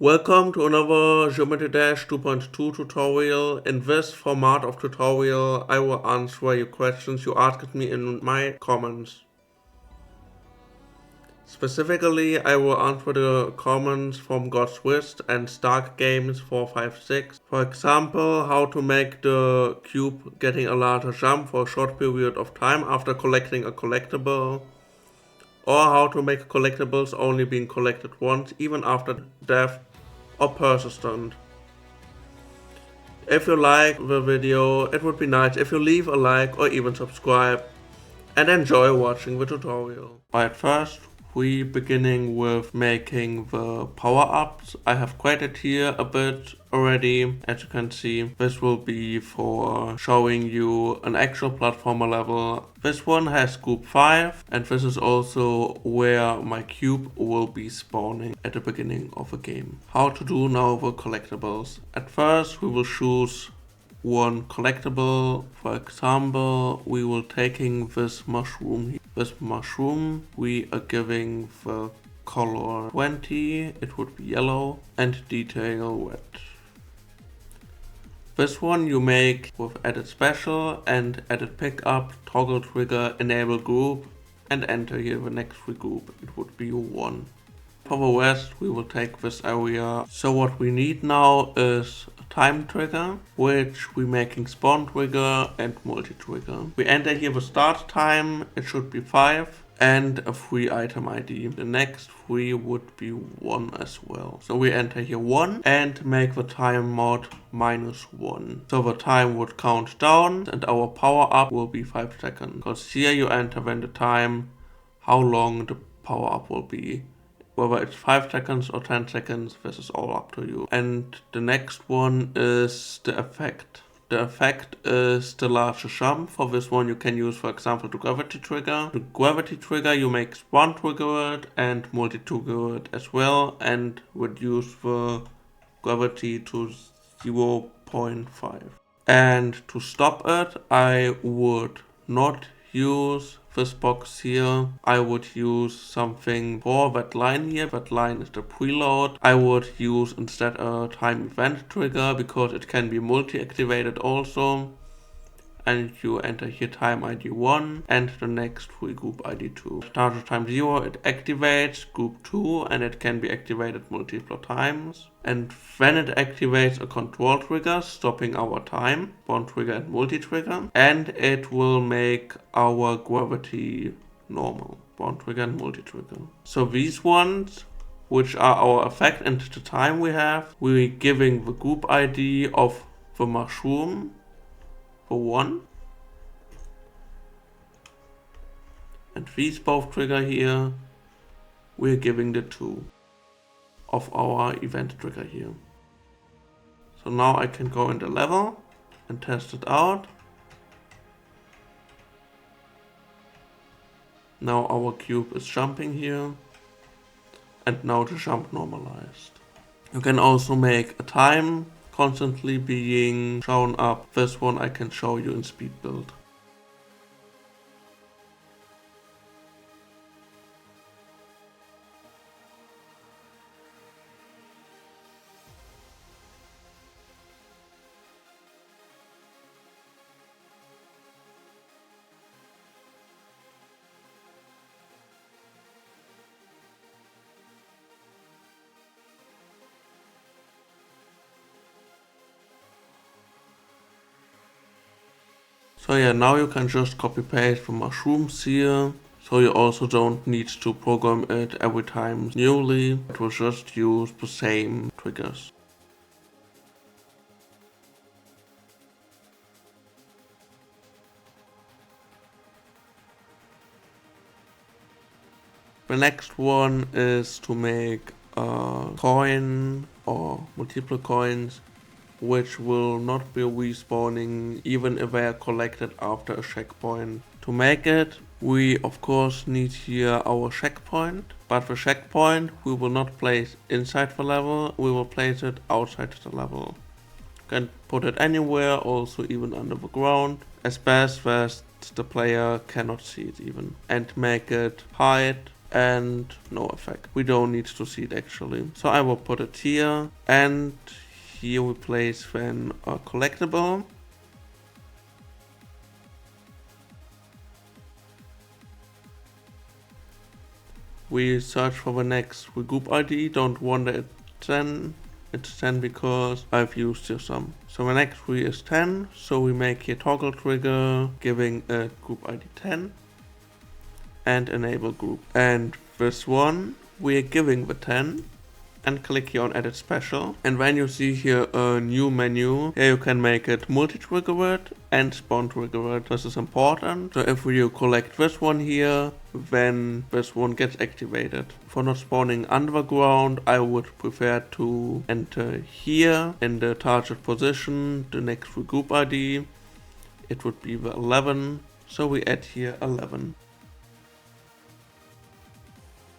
Welcome to another Geometry Dash 2.2 tutorial. In this format of tutorial, I will answer your questions you asked me in my comments. Specifically, I will answer the comments from God's Wist and Stark Games 456. For example, how to make the cube getting a larger jump for a short period of time after collecting a collectible. Or how to make collectibles only being collected once, even after death or persistent. If you like the video, it would be nice if you leave a like or even subscribe and enjoy watching the tutorial. Right, first we beginning with making the power-ups. I have created here a bit already. As you can see, this will be for showing you an actual platformer level. This one has group 5 and this is also where my cube will be spawning at the beginning of the game. How to do now the collectibles. At first we will choose one collectible. For example, we will taking this mushroom here. This mushroom we are giving the color 20, it would be yellow, and detail red. This one you make with edit special and edit pickup, toggle trigger, enable group, and enter here the next free group. It would be 1. For the rest we will take this area. So what we need now is a time trigger, which we making spawn trigger and multi trigger. We enter here the start time, it should be 5, and a free item ID. The next free would be 1 as well. So we enter here 1 and make the time mod -1. So the time would count down and our power up will be 5 seconds. Because here you enter when the time, how long the power up will be. Whether it's 5 seconds or 10 seconds, this is all up to you. And the next one is the effect. The effect is the larger jump. For this one you can use, for example, the gravity trigger. The gravity trigger you make spawn trigger it and multi trigger it as well and reduce the gravity to 0.5. And to stop it, I would not use this box here. I would use something for that line here. That line is the preload. I would use instead a time event trigger because it can be multi-activated also. And you enter here time ID 1 and the next free group ID 2. Starter time 0, it activates group 2 and it can be activated multiple times. And when it activates a control trigger, stopping our time, one trigger and multi-trigger, and it will make our gravity normal, one trigger and multi-trigger. So these ones, which are our effect and the time we have, we're giving the group ID of the mushroom for 1. And these both trigger here, we're giving the 2 of our event trigger here. So now I can go in the level and test it out. Now our cube is jumping here and now the jump normalized. You can also make a time constantly being shown up. This one I can show you in speed build. So yeah, now you can just copy paste the mushrooms here. So you also don't need to program it every time newly. It will just use the same triggers. The next one is to make a coin or multiple coins which will not be respawning even if they are collected after a checkpoint. To make it, we of course need here our checkpoint, but the checkpoint we will not place inside the level, we will place it outside the level. You can put it anywhere, also even under the ground, as best as the player cannot see it even. And make it height and no effect. We don't need to see it actually. So I will put it here, and here we place then a collectible. We search for the next group ID. Don't wonder it's 10 because I've used here some. So the next tree is 10. So we make here toggle trigger giving a group ID 10 and enable group. And this one we are giving the 10 and click here on edit special. And when you see here a new menu, here you can make it multi-triggered and spawn triggered. This is important. So if you collect this one here, then this one gets activated. For not spawning underground, I would prefer to enter here in the target position, the next group ID. It would be the 11. So we add here 11.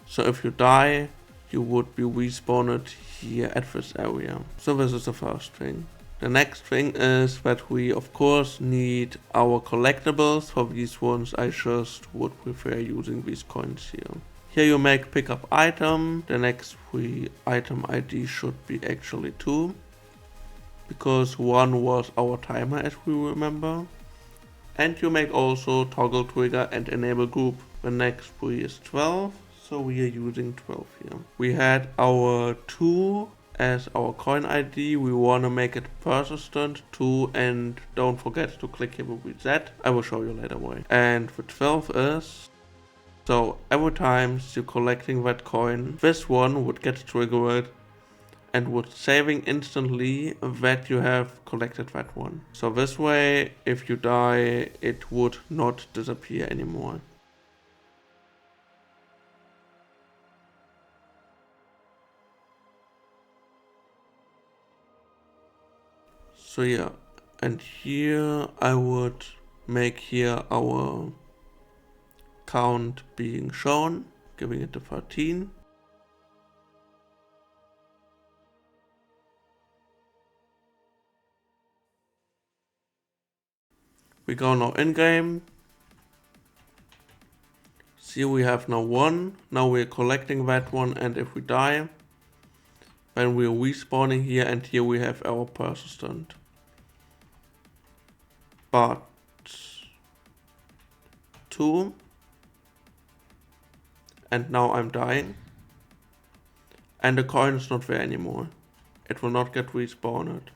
So if you die, you would be respawned here at this area. So this is the first thing. The next thing is that we of course need our collectibles. For these ones I just would prefer using these coins here. Here you make pickup item. The next free item ID should be actually 2. Because 1 was our timer as we remember. And you make also toggle trigger and enable group. The next free is 12. So we are using 12 here. We had our 2 as our coin ID. We want to make it persistent 2, and don't forget to click here with reset. I will show you later why. And the 12 is, so every time you're collecting that coin, this one would get triggered and would saving instantly that you have collected that one. So this way, if you die, it would not disappear anymore. So yeah, and here I would make here our count being shown, giving it to 13. We go now in game. See, we have now 1. Now we're collecting that one, and if we die, then we're respawning here, and here we have our persistent. But 2, and now I'm dying, and the coin is not there anymore. It will not get respawned.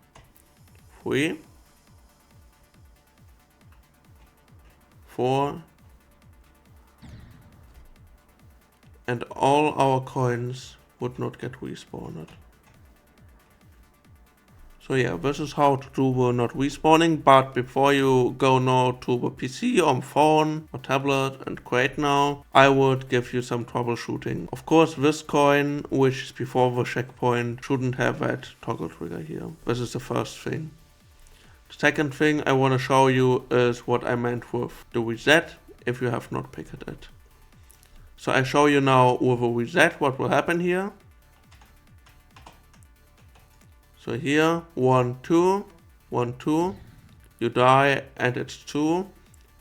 3, 4, and all our coins would not get respawned. So yeah, this is how to do the not respawning, but before you go now to the PC or phone or tablet and create now, I would give you some troubleshooting. Of course, this coin, which is before the checkpoint, shouldn't have that toggle trigger here. This is the first thing. The second thing I want to show you is what I meant with the reset, if you have not picked it. So I show you now with a reset what will happen here. So here, 1, 2, 1, 2, you die and it's 2.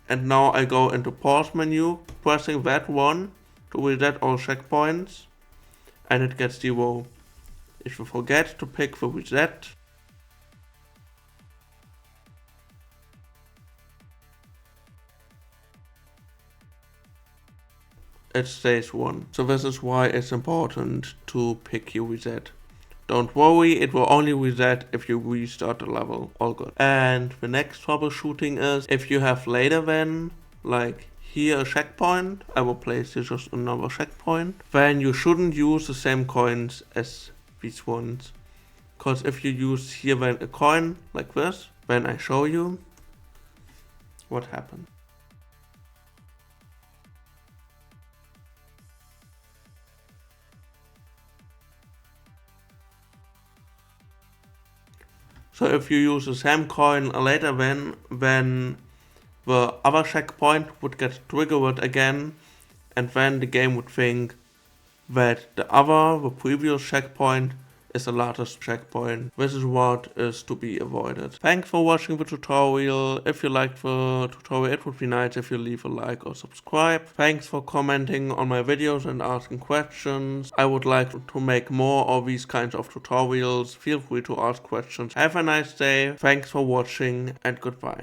And now I go into pause menu, pressing that one to reset all checkpoints, and it gets 0. If you forget to pick the reset, it stays 1. So this is why it's important to pick your reset. Don't worry, it will only reset if you restart the level. All good. And the next troubleshooting is if you have later than, like here a checkpoint, I will place here just another checkpoint, then you shouldn't use the same coins as these ones. Because if you use here then a coin like this, then I show you what happened. So if you use the same coin later then the other checkpoint would get triggered again, and then the game would think that the previous checkpoint is the largest checkpoint. This is what is to be avoided. Thanks for watching the tutorial. If you liked the tutorial, it would be nice if you leave a like or subscribe. Thanks for commenting on my videos and asking questions. I would like to make more of these kinds of tutorials. Feel free to ask questions. Have a nice day. Thanks for watching and goodbye.